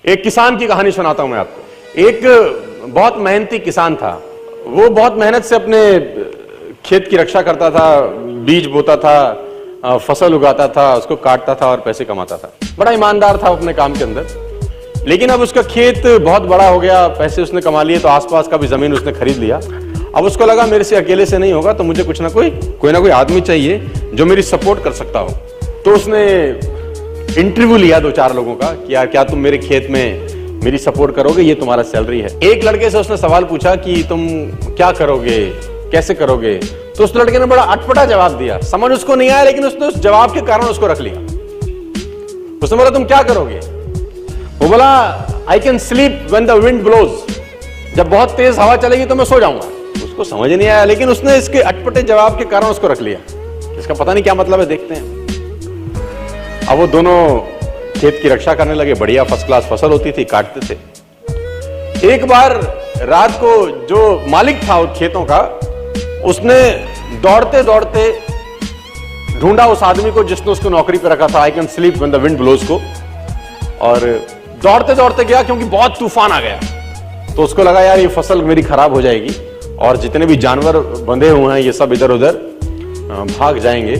एक किसान की कहानी सुनाता हूं मैं आपको। एक बहुत मेहनती किसान था। वो बहुत मेहनत से अपने खेत की रक्षा करता था, बीज बोता था, फसल उगाता था, उसको काटता था और पैसे कमाता था। बड़ा ईमानदार था अपने काम के अंदर। लेकिन अब उसका खेत बहुत बड़ा हो गया, पैसे उसने कमा लिए, तो आसपास का भी जमीन उसने खरीद लिया। अब उसको लगा मेरे से अकेले से नहीं होगा, तो मुझे कुछ ना कोई आदमी चाहिए जो मेरी सपोर्ट कर सकता हो। तो उसने इंटरव्यू लिया 2-4 लोगों का कि यार क्या तुम मेरे खेत में मेरी सपोर्ट करोगे, ये तुम्हारा सैलरी है। एक लड़के से उसने सवाल पूछा कि तुम क्या करोगे, कैसे करोगे। तो उस लड़के ने बड़ा अटपटा जवाब दिया, समझ उसको नहीं आया, लेकिन उसने उस जवाब के कारण उसको रख लिया। उसने बोला तुम क्या करोगे? वो बोला I can sleep when the wind blows, जब बहुत तेज हवा चलेगी तो मैं सो जाऊंगा। उसको समझ नहीं आया, लेकिन उसने इसके अटपटे जवाब के कारण उसको रख लिया। इसका पता नहीं क्या मतलब है, देखते हैं। अब वो दोनों खेत की रक्षा करने लगे, बढ़िया फर्स्ट क्लास फसल होती थी, काटते थे। एक बार रात को जो मालिक था उन खेतों का, उसने दौड़ते दौड़ते ढूंढा उस आदमी को जिसने उसको नौकरी पे रखा था, I can sleep when the wind blows को, और दौड़ते दौड़ते गया क्योंकि बहुत तूफान आ गया। तो उसको लगा यार ये फसल मेरी खराब हो जाएगी और जितने भी जानवर बंधे हुए हैं ये सब इधर उधर भाग जाएंगे।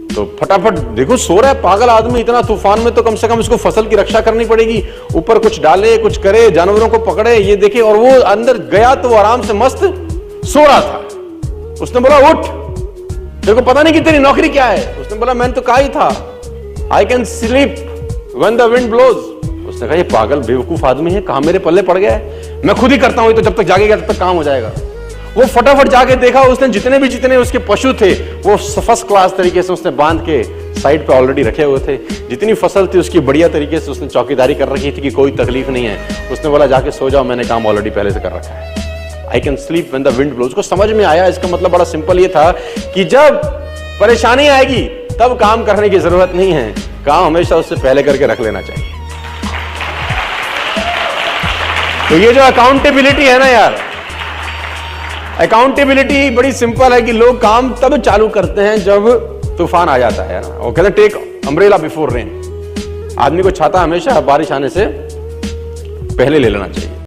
तो फटाफट, देखो सो रहा है पागल आदमी, इतना तूफान में तो कम से कम इसको फसल की रक्षा करनी पड़ेगी। ऊपर कुछ डाले, कुछ करे, जानवरों को पकड़े, ये देखे। और वो अंदर गया तो वो आराम से मस्त सो रहा था। उसने बोला उठ, तेरे को पता नहीं कि तेरी नौकरी क्या है? उसने बोला मैंने तो कहा ही था I can sleep when the wind blows. उसने कहा ये पागल बेवकूफ आदमी है, कहां मेरे पल्ले पड़ गया है, मैं खुद ही करता हूं, तो जब तक जागेगा तब तक काम हो जाएगा। वो फटाफट जाके देखा, उसने जितने उसके पशु थे वो फर्स्ट क्लास तरीके से उसने बांध के साइड पे ऑलरेडी रखे हुए थे। जितनी फसल थी उसकी बढ़िया तरीके से उसने चौकीदारी कर रखी थी कि कोई तकलीफ नहीं है। उसने बोला जाके सो जाओ, मैंने काम ऑलरेडी पहले से कर रखा है। I can sleep when the wind blows को समझ में आया। इसका मतलब बड़ा सिंपल ये था कि जब परेशानी आएगी तब काम करने की जरूरत नहीं है, काम हमेशा उससे पहले करके रख लेना चाहिए। तो ये जो अकाउंटेबिलिटी है ना यार, अकाउंटेबिलिटी बड़ी सिंपल है कि लोग काम तब चालू करते हैं जब तूफान आ जाता है ना। वो कहते हैं टेक अम्ब्रेला बिफोर रेन। आदमी को छाता हमेशा बारिश आने से पहले ले लेना चाहिए।